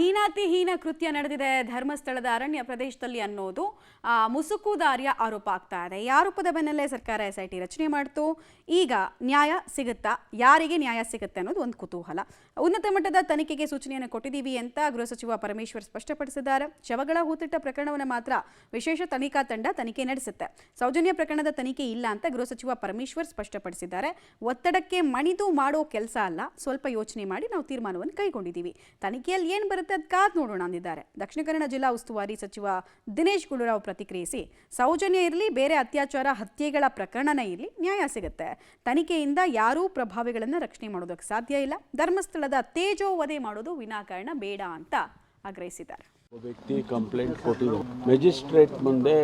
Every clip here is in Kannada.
ಹೀನ ಕೃತ್ಯ ನಡೆದಿದೆ ಧರ್ಮಸ್ಥಳದ ಅರಣ್ಯ ಪ್ರದೇಶದಲ್ಲಿ ಅನ್ನೋದು ಮುಸುಕುದಾರಿಯ ಆರೋಪ ಆಗ್ತಾ ಇದೆ. ಈ ಆರೋಪದ ಬೆನ್ನಲ್ಲೇ ಸರ್ಕಾರ SIT ರಚನೆ ಮಾಡಿತು. ಈಗ ನ್ಯಾಯ ಸಿಗುತ್ತಾ, ಯಾರಿಗೆ ನ್ಯಾಯ ಸಿಗುತ್ತೆ ಅನ್ನೋದು ಒಂದು ಕುತೂಹಲ. ಉನ್ನತ ಮಟ್ಟದ ತನಿಖೆಗೆ ಸೂಚನೆಯನ್ನು ಕೊಟ್ಟಿದ್ದೀವಿ ಅಂತ ಗೃಹ ಸಚಿವ ಪರಮೇಶ್ವರ್ ಸ್ಪಷ್ಟಪಡಿಸಿದ್ದಾರೆ. ಶವಗಳ ಹೂತಿಟ್ಟ ಪ್ರಕರಣವನ್ನು ಮಾತ್ರ ವಿಶೇಷ ತನಿಖಾ ತಂಡ ತನಿಖೆ ನಡೆಸುತ್ತೆ. ಸೌಜನ್ಯ ಪ್ರಕರಣದ ತನಿಖೆ ಇಲ್ಲ ಅಂತ ಗೃಹ ಸಚಿವ ಪರಮೇಶ್ವರ್ ಸ್ಪಷ್ಟಪಡಿಸಿದ್ದಾರೆ. ಒತ್ತಡಕ್ಕೆ ಮಣಿದು ಮಾಡೋ ಕೆಲಸ ಅಲ್ಲ, ಸ್ವಲ್ಪ ಯೋಚನೆ ಮಾಡಿ ನಾವು ತೀರ್ಮಾನವನ್ನು ಕೈಗೊಂಡಿದ್ದೀವಿ. ತನಿಖೆಯಲ್ಲಿ ಏನು ಬರುತ್ತೆ ಅದು ಕಾದು ನೋಡೋಣ ಅಂದಿದ್ದಾರೆ. ದಕ್ಷಿಣ ಕನ್ನಡ ಜಿಲ್ಲಾ ಉಸ್ತುವಾರಿ ಸಚಿವ ದಿನೇಶ್ ಗುಂಡೂರಾವ್ ಪ್ರತಿಕ್ರಿಯಿಸಿ, ಸೌಜನ್ಯ ಇರಲಿ, ಬೇರೆ ಅತ್ಯಾಚಾರ ಹತ್ಯೆಗಳ ಪ್ರಕರಣನೇ ಇರಲಿ, ನ್ಯಾಯ ಸಿಗುತ್ತೆ. ತನಿಖೆಯಿಂದ ಯಾರೂ ಪ್ರಭಾವಿಗಳನ್ನು ರಕ್ಷಣೆ ಮಾಡೋದಕ್ಕೆ ಸಾಧ್ಯ ಇಲ್ಲ. ಧರ್ಮಸ್ಥಳದ ತೇಜೋವಧೆ ಮಾಡೋದು ವಿನಾಕಾರಣ ಬೇಡ ಅಂತ ಆಗ್ರಹಿಸಿದ್ದಾರೆ. ವ್ಯಕ್ತಿ ಕಂಪ್ಲೇಂಟ್ ಕೊಟ್ಟಿದ್ದು ಮ್ಯಾಜಿಸ್ಟ್ರೇಟ್ ಮುಂದೆ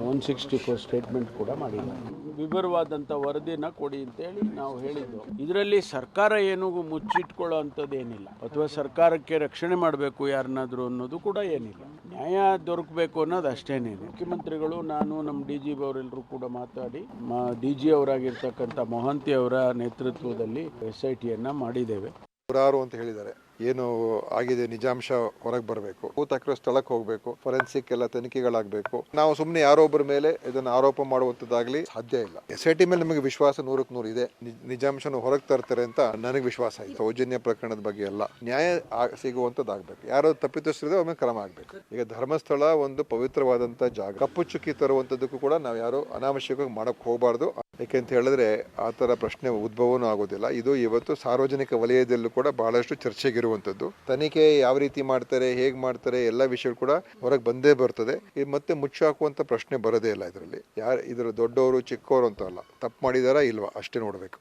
164 ಸ್ಟೇಟ್ಮೆಂಟ್ ಕೂಡ ಮಾಡಿದ್ದಾರೆ. ವಿವರವಾದಂಥ ವರದಿನ ಕೊಡಿ ಅಂತೇಳಿ ನಾವು ಹೇಳಿದ್ದು. ಇದರಲ್ಲಿ ಸರ್ಕಾರ ಏನು ಮುಚ್ಚಿಟ್ಕೊಳ್ಳೋ ಅಂಥದ್ದೇನಿಲ್ಲ, ಅಥವಾ ಸರ್ಕಾರಕ್ಕೆ ರಕ್ಷಣೆ ಮಾಡಬೇಕು ಯಾರನ್ನಾದರೂ ಅನ್ನೋದು ಕೂಡ ಏನಿಲ್ಲ. ನ್ಯಾಯ ದೊರಕಬೇಕು ಅನ್ನೋದು ಅಷ್ಟೇನೇನು. ಮುಖ್ಯಮಂತ್ರಿಗಳು, ನಾನು, ನಮ್ಮ DG ಅವರೆಲ್ಲರೂ ಕೂಡ ಮಾತಾಡಿ DG ಅವರಾಗಿರ್ತಕ್ಕಂಥ ಮೊಹಂತಿ ಅವರ ನೇತೃತ್ವದಲ್ಲಿ SITಯನ್ನು ಮಾಡಿದ್ದೇವೆ. ನೂರಾರು ಅಂತ ಹೇಳಿದ್ದಾರೆ. ಏನು ಆಗಿದೆ ನಿಜಾಂಶ ಹೊರಗೆ ಬರಬೇಕು, ಹೂತಾಕಿರೋ ಸ್ಥಳಕ್ಕೆ ಹೋಗಬೇಕು, ಫೊರೆನ್ಸಿಕ್ ಎಲ್ಲ ತನಿಖೆಗಳಾಗಬೇಕು. ನಾವು ಸುಮ್ಮನೆ ಯಾರೊಬ್ಬರ ಮೇಲೆ ಇದನ್ನು ಆರೋಪ ಮಾಡುವಂಥದ್ದಾಗಲಿ ಸಾಧ್ಯ ಇಲ್ಲ. SIT ಮೇಲೆ ನಮಗೆ ವಿಶ್ವಾಸ 100ಕ್ಕೆ 100 ಇದೆ. ನಿಜಾಂಶನ ಹೊರಗೆ ತರ್ತಾರೆ ಅಂತ ನನಗೆ ವಿಶ್ವಾಸ ಇದೆ. ಸೌಜನ್ಯ ಪ್ರಕರಣದ ಬಗ್ಗೆ ಎಲ್ಲ ನ್ಯಾಯ ಸಿಗುವಂಥದ್ದಾಗಬೇಕು. ಯಾರು ತಪ್ಪಿತಸ್ಥರಿದೆ ಅವ್ರ ಮೇಲೆ ಕ್ರಮ ಆಗಬೇಕು. ಈಗ ಧರ್ಮಸ್ಥಳ ಒಂದು ಪವಿತ್ರವಾದಂಥ ಜಾಗ. ಕಪ್ಪು ಚುಕ್ಕಿ ತರುವಂಥದ್ದಕ್ಕೂ ಕೂಡ ನಾವು ಯಾರು ಅನಾವಶ್ಯಕವಾಗಿ ಮಾಡಕ್ಕೆ ಹೋಗಬಾರ್ದು. ಯಾಕೆಂತ ಹೇಳಿದ್ರೆ ಆ ಥರ ಪ್ರಶ್ನೆ ಉದ್ಭವನೂ ಆಗೋದಿಲ್ಲ. ಇದು ಇವತ್ತು ಸಾರ್ವಜನಿಕ ವಲಯದಲ್ಲೂ ಕೂಡ ಬಹಳಷ್ಟು ಚರ್ಚೆಗಿರುವಂಥದ್ದು. ತನಿಖೆ ಯಾವ ರೀತಿ ಮಾಡ್ತಾರೆ, ಹೇಗೆ ಮಾಡ್ತಾರೆ, ಎಲ್ಲ ವಿಷಯಗಳು ಕೂಡ ಹೊರಗೆ ಬಂದೇ ಬರ್ತದೆ. ಮತ್ತೆ ಮುಚ್ಚಾಕುವಂಥ ಪ್ರಶ್ನೆ ಬರೋದೇ ಇಲ್ಲ. ಇದರಲ್ಲಿ ಇದರ ದೊಡ್ಡವರು ಚಿಕ್ಕವರು ಅಂತ ಅಲ್ಲ, ತಪ್ಪು ಮಾಡಿದಾರಾ ಇಲ್ವಾ ಅಷ್ಟೇ ನೋಡಬೇಕು.